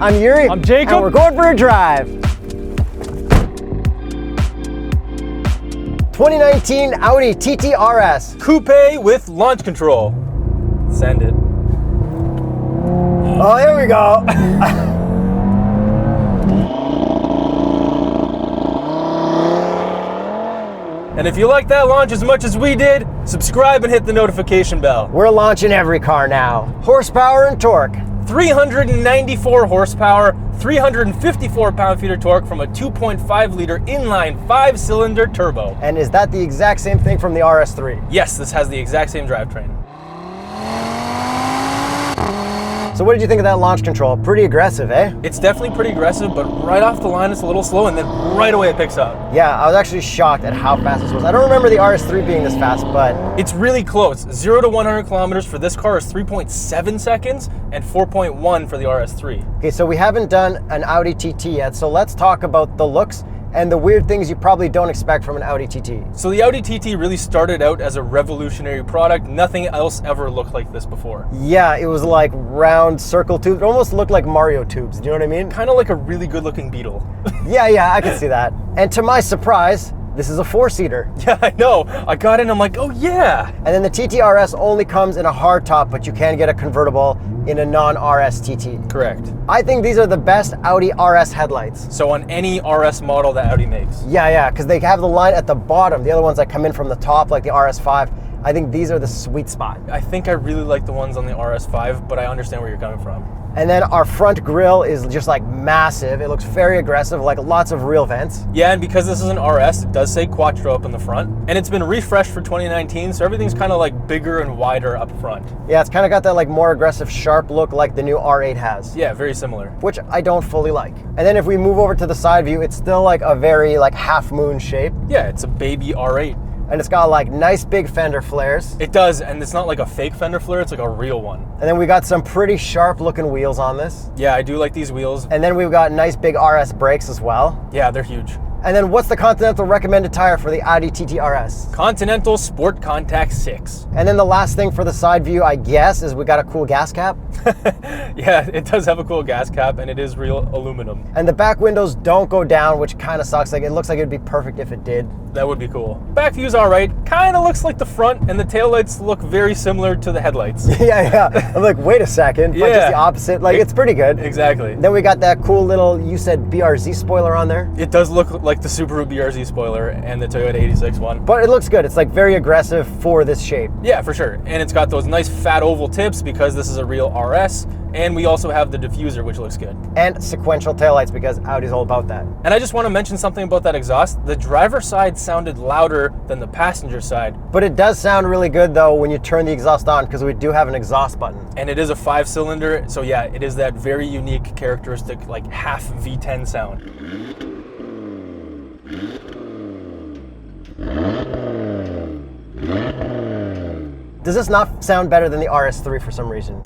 I'm Yuri. I'm Jacob. And we're going for a drive. 2019 Audi TTRS. Coupe with launch control. Send it. Oh, here we go. And if you like that launch as much as we did, subscribe and hit the notification bell. We're launching every car now. Horsepower and torque. 394 horsepower, 354 pound-feet of torque from a 2.5 liter inline 5-cylinder turbo. And is that the exact same thing from the RS3? Yes, this has the exact same drivetrain. So what did you think of that launch control? Pretty aggressive, eh? It's definitely pretty aggressive, but right off the line it's a little slow, and then right away it picks up. Yeah, I was actually shocked at how fast this was. I don't remember the RS3 being this fast, but... It's really close. 0 to 100 kilometers for this car is 3.7 seconds, and 4.1 for the RS3. Okay, so we haven't done an Audi TT yet, so let's talk about the looks and the weird things you probably don't expect from an Audi TT. So the Audi TT really started out as a revolutionary product. Nothing else ever looked like this before. Yeah, it was like round circle tubes. It almost looked like Mario tubes, do you know what I mean? Kind of like a really good looking Beetle. Yeah, I can see that. And to my surprise, this is a 4-seater. Yeah, I know. I got in, I'm like, oh yeah. And then the TTRS only comes in a hardtop, but you can get a convertible in a non-RS TT. Correct. I think these are the best Audi RS headlights. So on any RS model that Audi makes. Yeah, because they have the line at the bottom. The other ones that come in from the top, like the RS5, I think these are the sweet spot. I think I really like the ones on the RS5, but I understand where you're coming from. And then our front grille is just like massive. It looks very aggressive, like lots of real vents. Yeah, and because this is an RS, it does say Quattro up in the front. And it's been refreshed for 2019, so everything's kind of like bigger and wider up front. Yeah, it's kind of got that like more aggressive, sharp look like the new R8 has. Yeah, very similar. Which I don't fully like. And then if we move over to the side view, it's still like a very like half moon shape. Yeah, it's a baby R8. And it's got like nice big fender flares. It does, and it's not like a fake fender flare, it's like a real one. And then we got some pretty sharp looking wheels on this. Yeah, I do like these wheels. And then we've got nice big RS brakes as well. Yeah, they're huge. And then what's the Continental recommended tire for the Audi TTRS? Continental Sport Contact 6. And then the last thing for the side view, I guess, is we got a cool gas cap. Yeah, it does have a cool gas cap, and it is real aluminum. And the back windows don't go down, which kind of sucks. Like, it looks like it'd be perfect if it did. That would be cool. Back view's all right. Kind of looks like the front, and the taillights look very similar to the headlights. Yeah. I'm like, wait a second. But just the opposite. Like, it's pretty good. Exactly. Then we got that cool little, you said BRZ spoiler on there. It does look like the Subaru BRZ spoiler and the Toyota 86 one. But it looks good. It's like very aggressive for this shape. Yeah, for sure. And it's got those nice fat oval tips because this is a real RS. And we also have the diffuser, which looks good. And sequential taillights, because Audi's all about that. And I just want to mention something about that exhaust. The driver's side sounded louder than the passenger side. But it does sound really good, though, when you turn the exhaust on, because we do have an exhaust button. And it is a 5-cylinder, so yeah, it is that very unique, characteristic, like half V10 sound. Does this not sound better than the RS3 for some reason?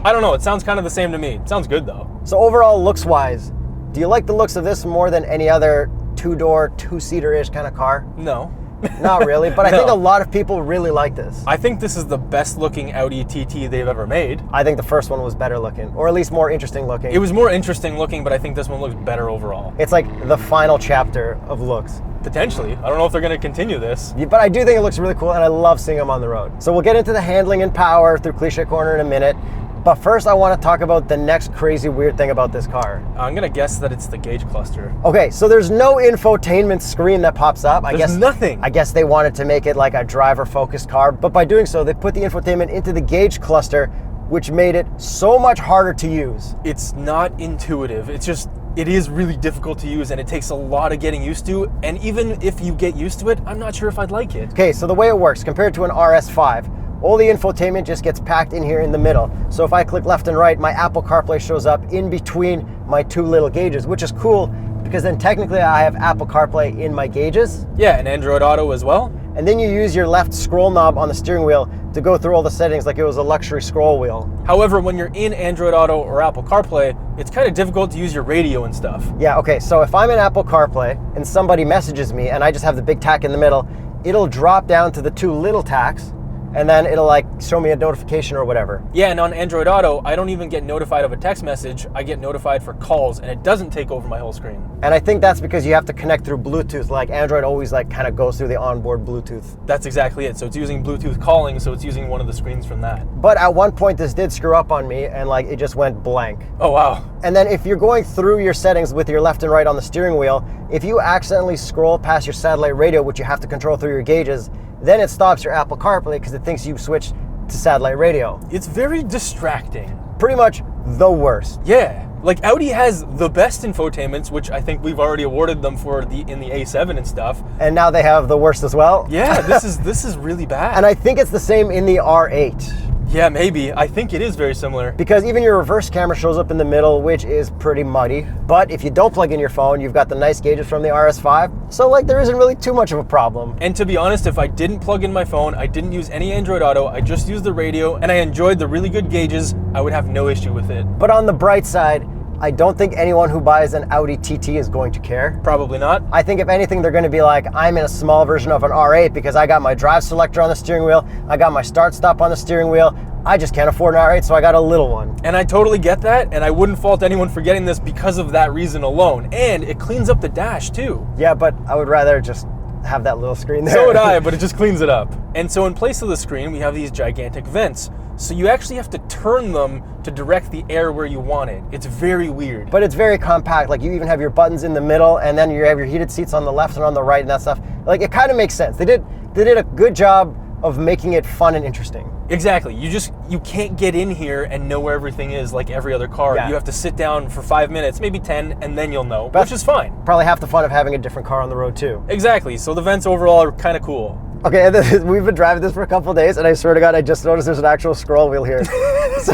I don't know, it sounds kind of the same to me. It sounds good though. So overall, looks-wise, do you like the looks of this more than any other two-door, two-seater-ish kind of car? No. Not really, but I No. think a lot of people really like this. I think this is the best looking Audi TT they've ever made. I think the first one was better looking, or at least more interesting looking. It was more interesting looking, but I think this one looks better overall. It's like the final chapter of looks. Potentially. I don't know if they're going to continue this. Yeah, but I do think it looks really cool, and I love seeing them on the road. So we'll get into the handling and power through Cliche Corner in a minute. But first, I want to talk about the next crazy weird thing about this car. I'm going to guess that it's the gauge cluster. Okay, so there's no infotainment screen that pops up. There's nothing. I guess they wanted to make it like a driver-focused car, but by doing so, they put the infotainment into the gauge cluster, which made it so much harder to use. It's not intuitive. It is really difficult to use, and it takes a lot of getting used to. And even if you get used to it, I'm not sure if I'd like it. Okay, so the way it works, compared to an RS5, all the infotainment just gets packed in here in the middle. So if I click left and right, my Apple CarPlay shows up in between my two little gauges, which is cool because then technically I have Apple CarPlay in my gauges. Yeah, and Android Auto as well. And then you use your left scroll knob on the steering wheel to go through all the settings like it was a luxury scroll wheel. However, when you're in Android Auto or Apple CarPlay, it's kind of difficult to use your radio and stuff. Yeah, okay, so if I'm in Apple CarPlay and somebody messages me and I just have the big tack in the middle, it'll drop down to the two little tacks, and then it'll like show me a notification or whatever. Yeah, and on Android Auto, I don't even get notified of a text message. I get notified for calls, and it doesn't take over my whole screen. And I think that's because you have to connect through Bluetooth. Like Android always like kind of goes through the onboard Bluetooth. That's exactly it. So it's using Bluetooth calling, so it's using one of the screens from that. But at one point this did screw up on me and like it just went blank. Oh, wow. And then if you're going through your settings with your left and right on the steering wheel, if you accidentally scroll past your satellite radio, which you have to control through your gauges, then it stops your Apple CarPlay because it thinks you've switched to satellite radio. It's very distracting. Pretty much the worst. Yeah. Like Audi has the best infotainments, which I think we've already awarded them for in the A7 and stuff. And now they have the worst as well. Yeah, this is really bad. And I think it's the same in the R8. Yeah, maybe. I think it is very similar. Because even your reverse camera shows up in the middle, which is pretty muddy. But if you don't plug in your phone, you've got the nice gauges from the RS5. So like there isn't really too much of a problem. And to be honest, if I didn't plug in my phone, I didn't use any Android Auto, I just used the radio, and I enjoyed the really good gauges, I would have no issue with it. But on the bright side, I don't think anyone who buys an Audi TT is going to care. Probably not. I think if anything, they're going to be like, I'm in a small version of an R8 because I got my drive selector on the steering wheel, I got my start stop on the steering wheel, I just can't afford an R8, so I got a little one. And I totally get that, and I wouldn't fault anyone for getting this because of that reason alone. And it cleans up the dash too. Yeah, but I would rather just have that little screen there. So would I, but it just cleans it up. And so in place of the screen, we have these gigantic vents. So you actually have to turn them to direct the air where you want it. It's very weird. But it's very compact. Like you even have your buttons in the middle, and then you have your heated seats on the left and on the right and that stuff. Like it kind of makes sense. They did a good job of making it fun and interesting. Exactly. You can't get in here and know where everything is like every other car. Yeah. You have to sit down for 5 minutes, maybe 10, and then you'll know, which is fine. Probably half the fun of having a different car on the road too. Exactly. So the vents overall are kind of cool. Okay, and we've been driving this for a couple of days, and I swear to God, I just noticed there's an actual scroll wheel here. So,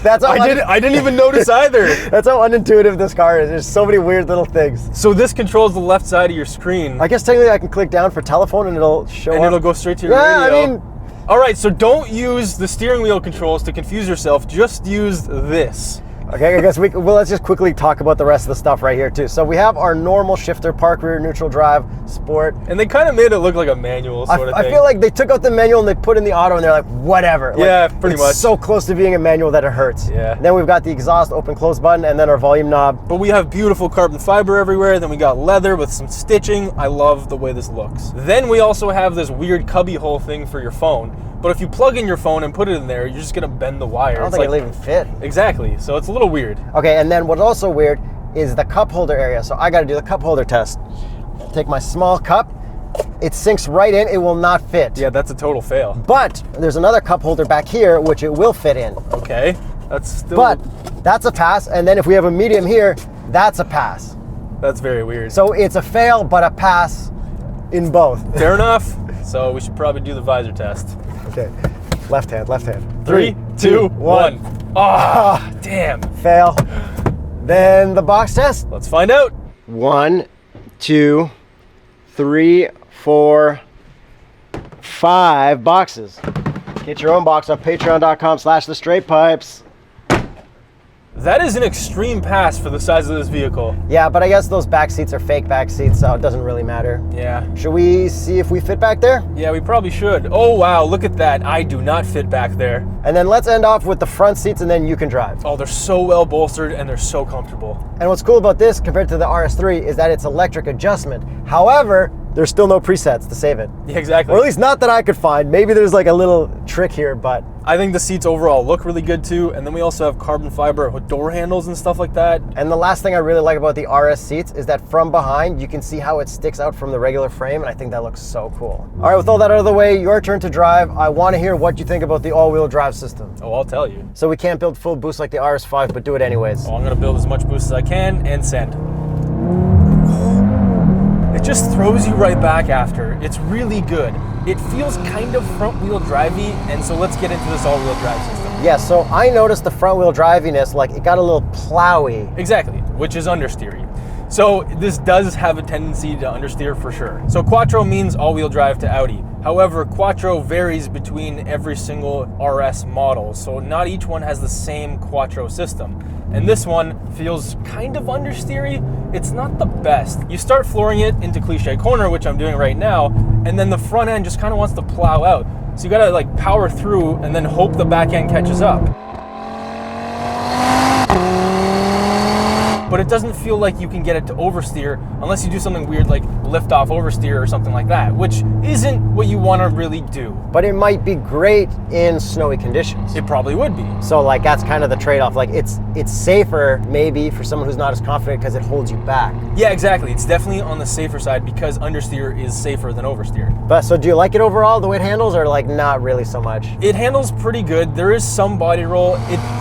that's how I didn't even notice either. That's how unintuitive this car is. There's so many weird little things. So this controls the left side of your screen. I guess technically I can click down for telephone and it'll show up. And it'll go straight to your radio. radio. I mean, all right, so don't use the steering wheel controls to confuse yourself. Just use this. Okay, I guess let's just quickly talk about the rest of the stuff right here too. So we have our normal shifter, park, rear, neutral, drive, sport. And they kind of made it look like a manual sort of thing. I feel like they took out the manual and they put in the auto and they're like, whatever. Yeah, like, pretty much. It's so close to being a manual that it hurts. Yeah. And then we've got the exhaust open close button and then our volume knob. But we have beautiful carbon fiber everywhere. Then we got leather with some stitching. I love the way this looks. Then we also have this weird cubby hole thing for your phone. But if you plug in your phone and put it in there, you're just gonna bend the wire. I don't think it'll even fit. Exactly, so it's a little weird. Okay, and then what's also weird is the cup holder area. So I gotta do the cup holder test. Take my small cup, it sinks right in, it will not fit. Yeah, that's a total fail. But there's another cup holder back here, which it will fit in. Okay, that's still... But that's a pass, and then if we have a medium here, that's a pass. That's very weird. So it's a fail, but a pass in both. Fair enough. So we should probably do the visor test. Okay, left hand, left hand. 3, 2, 1. Ah, damn. Fail. Then the box test. Let's find out. 1, 2, 3, 4, 5 boxes. Get your own box on patreon.com/TheStraightPipes. That is an extreme pass for the size of this vehicle. Yeah, but I guess those back seats are fake back seats, so it doesn't really matter. Yeah. Should we see if we fit back there? Yeah, we probably should. Oh, wow, look at that. I do not fit back there. And then let's end off with the front seats and then you can drive. Oh, they're so well bolstered and they're so comfortable. And what's cool about this compared to the RS3 is that it's electric adjustment. However, there's still no presets to save it. Yeah, exactly. Or at least not that I could find. Maybe there's like a little trick here, but... I think the seats overall look really good too. And then we also have carbon fiber with door handles and stuff like that. And the last thing I really like about the RS seats is that from behind, you can see how it sticks out from the regular frame. And I think that looks so cool. All right, with all that out of the way, your turn to drive. I want to hear what you think about the all-wheel drive system. Oh, I'll tell you. So we can't build full boost like the RS5, but do it anyways. Oh, I'm gonna build as much boost as I can and send. It just throws you right back after. It's really good. It feels kind of front-wheel drivey, and so let's get into this all-wheel drive system. Yeah, so I noticed the front-wheel driviness, like it got a little plowy. Exactly, which is understeery. So this does have a tendency to understeer for sure. So Quattro means all-wheel drive to Audi. However, Quattro varies between every single RS model, so not each one has the same Quattro system. And this one feels kind of understeery. It's not the best. You start flooring it into cliche corner, which I'm doing right now, and then the front end just kind of wants to plow out. So you gotta like power through and then hope the back end catches up. But it doesn't feel like you can get it to oversteer unless you do something weird like lift off oversteer or something like that, which isn't what you want to really do. But it might be great in snowy conditions. It probably would be. So like that's kind of the trade-off. Like it's safer maybe for someone who's not as confident because it holds you back. Yeah, exactly. It's definitely on the safer side because understeer is safer than oversteer. But so do you like it overall, the way it handles, or like not really so much? It handles pretty good. There is some body roll.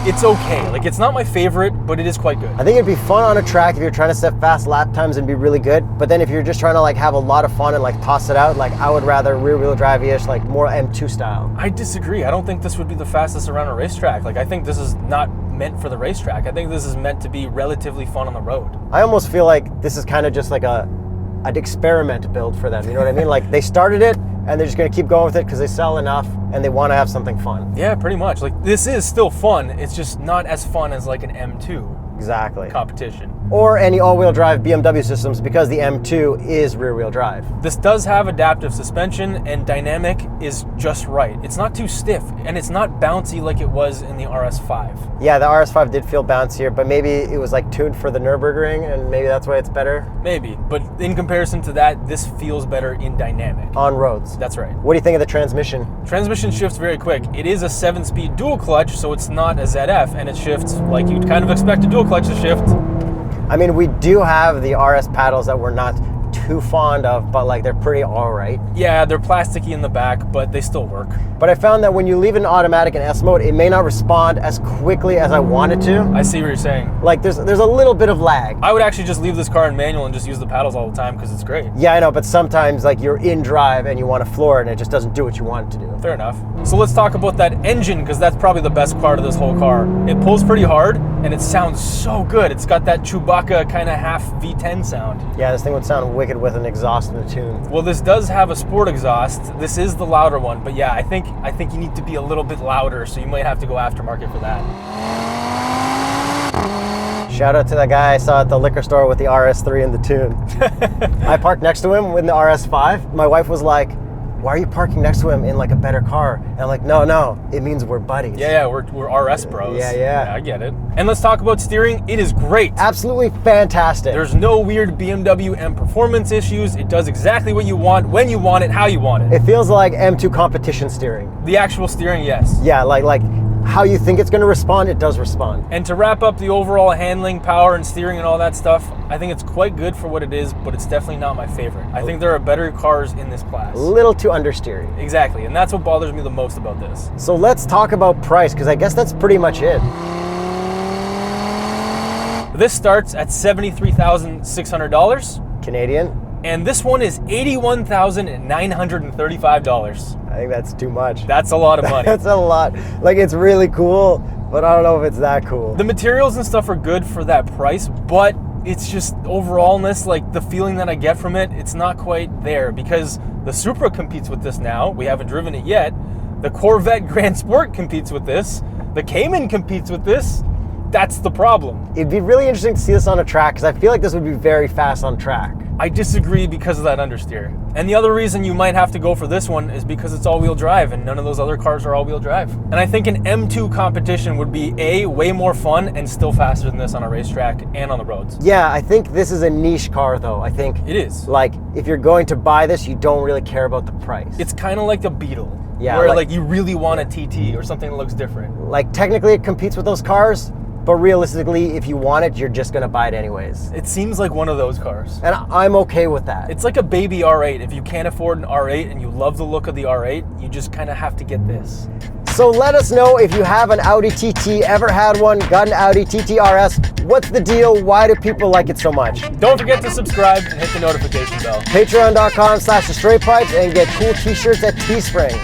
It's okay. Like it's not my favorite, but it is quite good. I think it'd be fun on a track if you're trying to set fast lap times and be really good. But then if you're just trying to like have a lot of fun and like toss it out, like I would rather rear-wheel drive-ish, like more M2 style. I disagree. I don't think this would be the fastest around a racetrack. Like I think this is not meant for the racetrack. I think this is meant to be relatively fun on the road. I almost feel like this is kind of just like an experiment build for them. You know what I mean? Like they started it and they're just going to keep going with it because they sell enough and they want to have something fun. Yeah, pretty much. Like this is still fun. It's just not as fun as like an M2 exactly competition. Or any all-wheel drive BMW systems because the M2 is rear-wheel drive. This does have adaptive suspension and dynamic is just right. It's not too stiff and it's not bouncy like it was in the RS5. Yeah, the RS5 did feel bouncier, but maybe it was like tuned for the Nürburgring and maybe that's why it's better. Maybe, but in comparison to that, this feels better in dynamic. On roads. That's right. What do you think of the transmission? Transmission shifts very quick. It is a 7-speed dual clutch, so it's not a ZF, and it shifts like you'd kind of expect a dual clutch to shift. I mean, we do have the RS paddles that we're not too fond of, but like they're pretty all right. Yeah, they're plasticky in the back, but they still work. But I found that when you leave it in automatic in S mode, it may not respond as quickly as I want it to. I see what you're saying. Like there's a little bit of lag. I would actually just leave this car in manual and just use the paddles all the time because it's great. Yeah, I know, but sometimes like you're in drive and you want to floor it and it just doesn't do what you want it to do. Fair enough. So let's talk about that engine because that's probably the best part of this whole car. It pulls pretty hard and it sounds so good. It's got that Chewbacca kind of half V10 sound. Yeah, this thing would sound wicked with an exhaust and a tune. Well, this does have a sport exhaust. This is the louder one, but yeah, I think you need to be a little bit louder, so you might have to go aftermarket for that. Shout out to that guy I saw at the liquor store with the RS3 and the tune. I parked next to him with the RS5. My wife was like, why are you parking next to him in like a better car? And I'm like, no, it means we're buddies. Yeah, we're RS bros. Yeah, I get it. And let's talk about steering. It is great. Absolutely fantastic. There's no weird BMW M performance issues. It does exactly what you want, when you want it, how you want it. It feels like M2 competition steering. The actual steering, yes. Yeah, like how you think it's going to respond, it does respond. And to wrap up the overall handling, power, and steering and all that stuff, I think it's quite good for what it is, but it's definitely not my favorite. I think there are better cars in this class. A little too understeery. Exactly, and that's what bothers me the most about this. So let's talk about price, because I guess that's pretty much it. This starts at $73,600. Canadian. And this one is $81,935. I think that's too much. That's a lot of money. That's a lot. Like, it's really cool, but I don't know if it's that cool. The materials and stuff are good for that price, but it's just overallness, like the feeling that I get from it, it's not quite there because the Supra competes with this now. We haven't driven it yet. The Corvette Grand Sport competes with this. The Cayman competes with this. That's the problem. It'd be really interesting to see this on a track because I feel like this would be very fast on track. I disagree because of that understeer. And the other reason you might have to go for this one is because it's all-wheel drive and none of those other cars are all-wheel drive. And I think an M2 competition would be way more fun and still faster than this on a racetrack and on the roads. Yeah, I think this is a niche car though. I think it is. Like, if you're going to buy this, you don't really care about the price. It's kind of like the Beetle. Yeah, where like you really want a TT or something that looks different. Like, technically it competes with those cars, but realistically, if you want it, you're just gonna buy it anyways. It seems like one of those cars. And I'm okay with that. It's like a baby R8. If you can't afford an R8 and you love the look of the R8, you just kind of have to get this. So let us know if you have an Audi TT, ever had one, got an Audi TTRS. What's the deal? Why do people like it so much? Don't forget to subscribe and hit the notification bell. Patreon.com/TheStraightPipes and get cool t-shirts at Teespring.